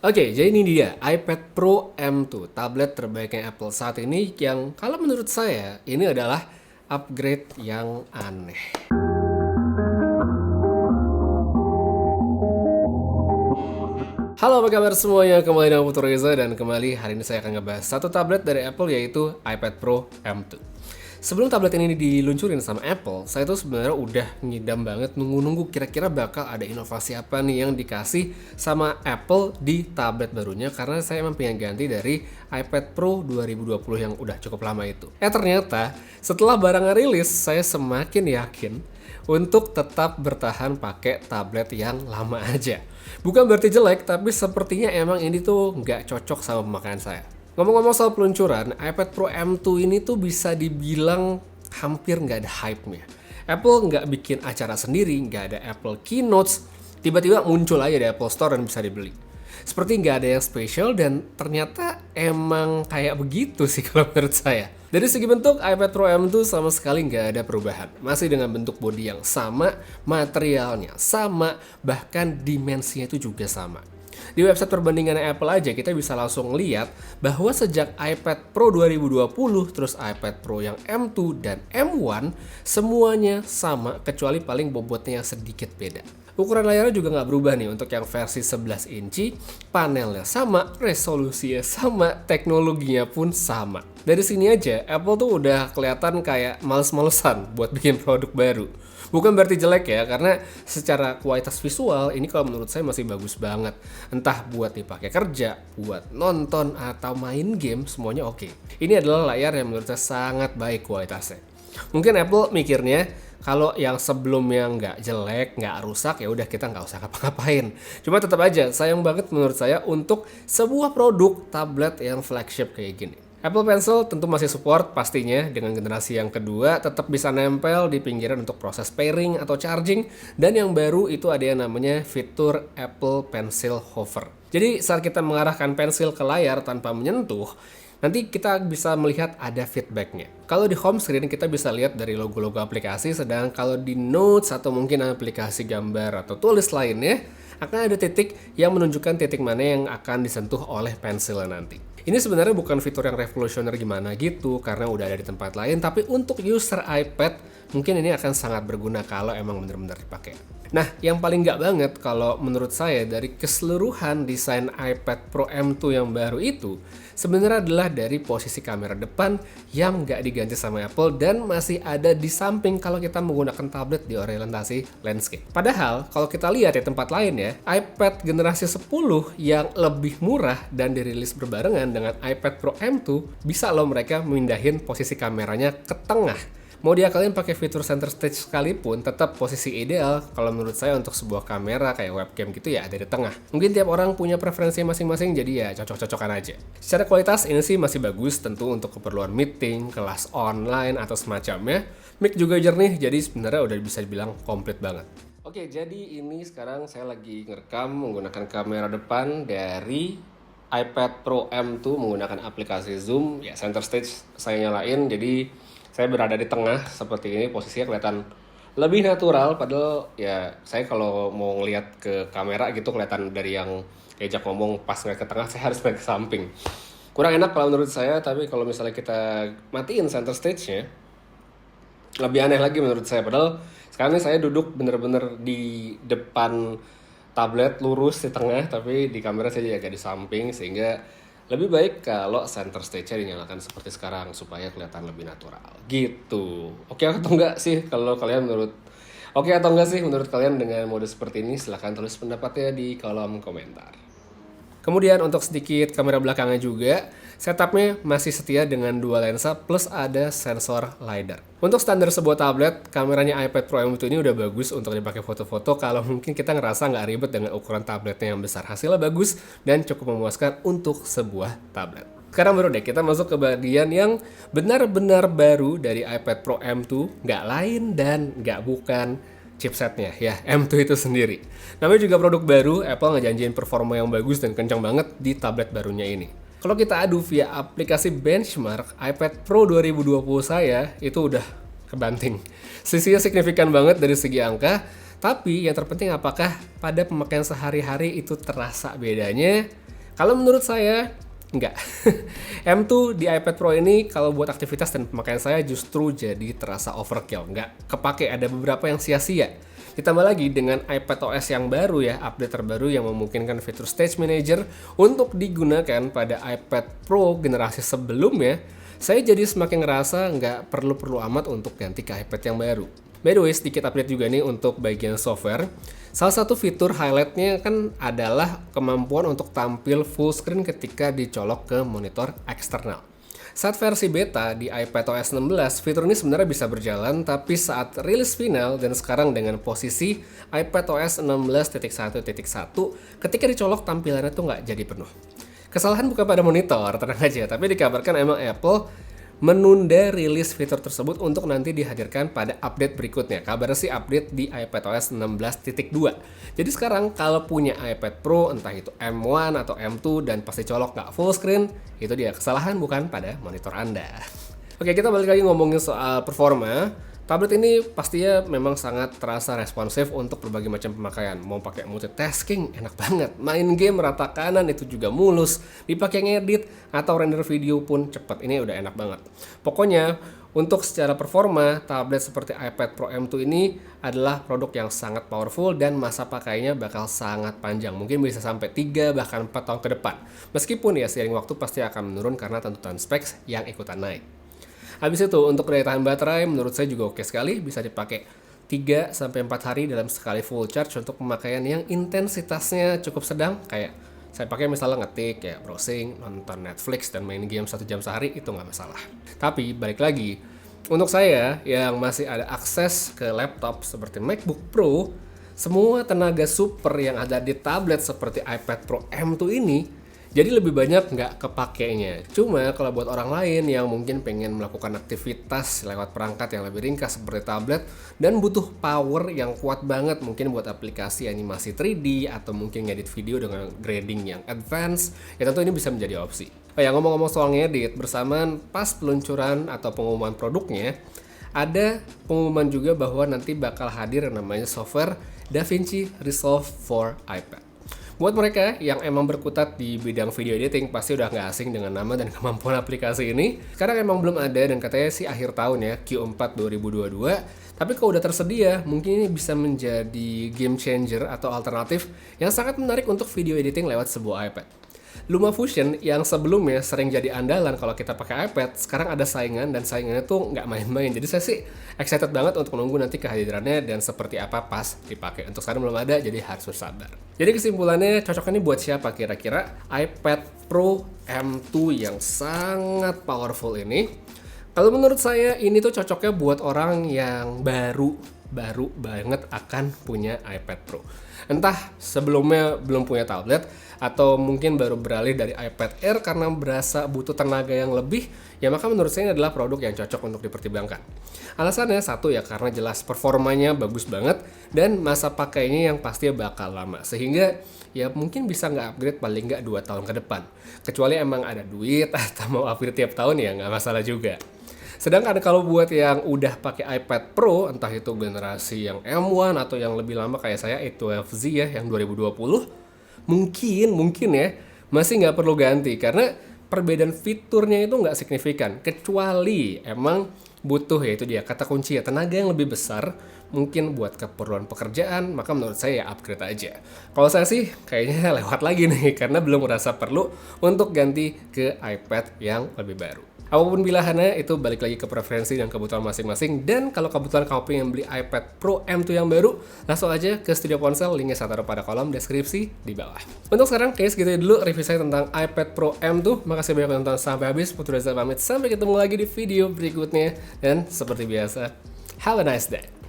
Oke, jadi ini dia iPad Pro M2, tablet terbaiknya Apple saat ini yang kalau menurut saya ini adalah upgrade yang aneh. Halo, apa kabar semuanya? Kembali dengan Putu Reza dan kembali hari ini saya akan ngebahas satu tablet dari Apple yaitu iPad Pro M2. Sebelum tablet ini diluncurin sama Apple, saya tuh sebenarnya udah ngidam banget nunggu-nunggu kira-kira bakal ada inovasi apa nih yang dikasih sama Apple di tablet barunya karena saya emang pengen ganti dari iPad Pro 2020 yang udah cukup lama itu. Ternyata setelah barangnya rilis, saya semakin yakin untuk tetap bertahan pakai tablet yang lama aja. Bukan berarti jelek, tapi sepertinya emang ini tuh nggak cocok sama pemakaian saya. Ngomong-ngomong soal peluncuran, iPad Pro M2 ini tuh bisa dibilang hampir nggak ada hype-nya. Apple nggak bikin acara sendiri, nggak ada Apple Keynotes, tiba-tiba muncul aja di Apple Store dan bisa dibeli. Seperti nggak ada yang spesial dan ternyata emang kayak begitu sih kalau menurut saya. Dari segi bentuk, iPad Pro M2 sama sekali nggak ada perubahan. Masih dengan bentuk bodi yang sama, materialnya sama, bahkan dimensinya itu juga sama. Di website perbandingan Apple aja kita bisa langsung lihat bahwa sejak iPad Pro 2020 terus iPad Pro yang M2 dan M1 semuanya sama kecuali paling bobotnya yang sedikit beda. Ukuran layarnya juga nggak berubah nih untuk yang versi 11 inci, panelnya sama, resolusinya sama, teknologinya pun sama. Dari sini aja Apple tuh udah kelihatan kayak males-malesan buat bikin produk baru. Bukan berarti jelek ya, karena secara kualitas visual ini kalau menurut saya masih bagus banget. Entah buat dipakai kerja, buat nonton, atau main game, semuanya oke. Ini adalah layar yang menurut saya sangat baik kualitasnya. Mungkin Apple mikirnya, kalau yang sebelumnya nggak jelek, nggak rusak, ya udah kita nggak usah ngapa-ngapain. Cuma tetap aja, sayang banget menurut saya untuk sebuah produk tablet yang flagship kayak gini. Apple Pencil tentu masih support pastinya dengan generasi yang kedua tetap bisa nempel di pinggiran untuk proses pairing atau charging dan yang baru itu ada yang namanya fitur Apple Pencil Hover. Jadi saat kita mengarahkan pensil ke layar tanpa menyentuh, nanti kita bisa melihat ada feedbacknya. Kalau di home screen kita bisa lihat dari logo-logo aplikasi, sedang kalau di notes atau mungkin aplikasi gambar atau tulis lainnya akan ada titik yang menunjukkan titik mana yang akan disentuh oleh pensilnya nanti. Ini sebenarnya bukan fitur yang revolusioner gimana gitu, karena udah ada di tempat lain, tapi untuk user iPad, mungkin ini akan sangat berguna kalau emang benar-benar dipakai. Nah, yang paling nggak banget kalau menurut saya dari keseluruhan desain iPad Pro M2 yang baru itu, sebenarnya adalah dari posisi kamera depan yang nggak diganti sama Apple dan masih ada di samping kalau kita menggunakan tablet di orientasi landscape. Padahal, kalau kita lihat di tempat lain ya, iPad generasi 10 yang lebih murah dan dirilis berbarengan dengan iPad Pro M2, bisa loh mereka mindahin posisi kameranya ke tengah. Mau dia kalian pakai fitur center stage sekalipun, tetap posisi ideal kalau menurut saya untuk sebuah kamera kayak webcam gitu ya ada di tengah. Mungkin tiap orang punya preferensi masing-masing jadi ya cocok-cocokan aja. Secara kualitas ini sih masih bagus tentu untuk keperluan meeting, kelas online atau semacamnya. Mic juga jernih jadi sebenarnya udah bisa dibilang komplit banget. Oke, jadi ini sekarang saya lagi ngerekam menggunakan kamera depan dari iPad Pro M2 menggunakan aplikasi Zoom. Ya, center stage saya nyalain jadi saya berada di tengah seperti ini, posisinya kelihatan lebih natural, padahal ya saya kalau mau ngelihat ke kamera gitu kelihatan dari yang diajak ngomong pas ngeliat ke tengah saya harus ngeliat ke samping. Kurang enak kalau menurut saya, tapi kalau misalnya kita matiin center stage-nya lebih aneh lagi menurut saya, padahal sekarang ini saya duduk bener-bener di depan tablet lurus di tengah, tapi di kamera saya agak di samping sehingga lebih baik kalau center stage-nya dinyalakan seperti sekarang supaya kelihatan lebih natural. Gitu. Oke atau enggak sih kalau kalian Oke atau enggak sih menurut kalian dengan mode seperti ini? Silahkan tulis pendapatnya di kolom komentar. Kemudian untuk sedikit kamera belakangnya juga, setupnya masih setia dengan dua lensa plus ada sensor LiDAR. Untuk standar sebuah tablet, kameranya iPad Pro M2 ini udah bagus untuk dipakai foto-foto kalau mungkin kita ngerasa nggak ribet dengan ukuran tabletnya yang besar. Hasilnya bagus dan cukup memuaskan untuk sebuah tablet. Sekarang baru deh kita masuk ke bagian yang benar-benar baru dari iPad Pro M2, nggak lain dan nggak bukan chipsetnya ya, M2 itu sendiri. Namanya juga produk baru, Apple ngejanjiin performa yang bagus dan kencang banget di tablet barunya ini. Kalau kita adu via aplikasi benchmark, iPad Pro 2020 saya itu udah kebanting. Selisihnya signifikan banget dari segi angka, tapi yang terpenting apakah pada pemakaian sehari-hari itu terasa bedanya? Kalau menurut saya, enggak. M2 di iPad Pro ini kalau buat aktivitas dan pemakaian saya justru jadi terasa overkill. Enggak kepake, ada beberapa yang sia-sia. Ditambah lagi dengan iPadOS yang baru ya, update terbaru yang memungkinkan fitur Stage Manager untuk digunakan pada iPad Pro generasi sebelumnya, saya jadi semakin ngerasa nggak perlu-perlu amat untuk ganti ke iPad yang baru. By the way, sedikit update juga nih untuk bagian software. Salah satu fitur highlightnya kan adalah kemampuan untuk tampil full screen ketika dicolok ke monitor eksternal. Saat versi beta di iPadOS 16, fitur ini sebenarnya bisa berjalan, tapi saat rilis final dan sekarang dengan posisi iPadOS 16.1.1, ketika dicolok tampilannya tuh nggak jadi penuh. Kesalahan bukan pada monitor, tenang aja, tapi dikabarkan emang Apple menunda rilis fitur tersebut untuk nanti dihadirkan pada update berikutnya. Kabarnya sih update di iPadOS 16.2. Jadi sekarang kalau punya iPad Pro, entah itu M1 atau M2 dan pasti colok nggak full screen, itu dia kesalahan bukan pada monitor Anda. Oke, kita balik lagi ngomongin soal performa. Tablet ini pastinya memang sangat terasa responsif untuk berbagai macam pemakaian. Mau pakai multitasking, enak banget. Main game rata kanan itu juga mulus. Dipakai ngedit atau render video pun cepet. Ini udah enak banget. Pokoknya, untuk secara performa, tablet seperti iPad Pro M2 ini adalah produk yang sangat powerful dan masa pakainya bakal sangat panjang. Mungkin bisa sampai 3 bahkan 4 tahun ke depan. Meskipun ya seiring waktu pasti akan menurun karena tuntutan specs yang ikutan naik. Habis itu untuk daya tahan baterai menurut saya juga oke sekali, bisa dipakai 3-4 hari dalam sekali full charge untuk pemakaian yang intensitasnya cukup sedang, kayak saya pakai misalnya ngetik, kayak browsing, nonton Netflix, dan main game 1 jam sehari, itu nggak masalah. Tapi balik lagi, untuk saya yang masih ada akses ke laptop seperti MacBook Pro, semua tenaga super yang ada di tablet seperti iPad Pro M2 ini jadi lebih banyak nggak kepakainya. Cuma kalau buat orang lain yang mungkin pengen melakukan aktivitas lewat perangkat yang lebih ringkas seperti tablet dan butuh power yang kuat banget mungkin buat aplikasi animasi 3D atau mungkin ngedit video dengan grading yang advance, ya tentu ini bisa menjadi opsi. Oh ya, ngomong-ngomong soal ngedit, bersamaan pas peluncuran atau pengumuman produknya, ada pengumuman juga bahwa nanti bakal hadir yang namanya software DaVinci Resolve for iPad. Buat mereka yang emang berkutat di bidang video editing pasti udah nggak asing dengan nama dan kemampuan aplikasi ini. Sekarang emang belum ada dan katanya sih akhir tahun ya, Q4 2022. Tapi kalau udah tersedia, mungkin ini bisa menjadi game changer atau alternatif yang sangat menarik untuk video editing lewat sebuah iPad. LumaFusion yang sebelumnya sering jadi andalan kalau kita pakai iPad, sekarang ada saingan dan saingannya tuh nggak main-main. Jadi saya sih excited banget untuk menunggu nanti kehadirannya dan seperti apa pas dipakai. Untuk sekarang belum ada, jadi harus bersabar. Jadi kesimpulannya cocoknya ini buat siapa kira-kira? iPad Pro M2 yang sangat powerful ini. Kalau menurut saya ini tuh cocoknya buat orang yang baru banget akan punya iPad Pro. Entah sebelumnya belum punya tablet atau mungkin baru beralih dari iPad Air karena berasa butuh tenaga yang lebih, ya maka menurut saya ini adalah produk yang cocok untuk dipertimbangkan. Alasannya satu ya karena jelas performanya bagus banget dan masa pakainya yang pastinya bakal lama. Sehingga ya mungkin bisa nggak upgrade paling nggak 2 tahun ke depan. Kecuali emang ada duit atau mau upgrade tiap tahun ya nggak masalah juga. Sedangkan kalau buat yang udah pakai iPad Pro, entah itu generasi yang M1 atau yang lebih lama kayak saya A12Z ya, yang 2020, mungkin ya masih nggak perlu ganti karena perbedaan fiturnya itu nggak signifikan. Kecuali emang butuh ya itu dia kata kunci ya tenaga yang lebih besar, mungkin buat keperluan pekerjaan, maka menurut saya ya upgrade aja. Kalau saya sih kayaknya lewat lagi nih karena belum merasa perlu untuk ganti ke iPad yang lebih baru. Apapun pilihannya itu balik lagi ke preferensi dan kebutuhan masing-masing. Dan kalau kebetulan kamu pengen beli iPad Pro M2 yang baru, langsung aja ke Studio Ponsel, linknya saya taruh pada kolom deskripsi di bawah. Untuk sekarang kayaknya segitu dulu review saya tentang iPad Pro M2. Makasih banyak nonton sampai habis. Putu Reza pamit, sampai ketemu lagi di video berikutnya. Dan seperti biasa, have a nice day.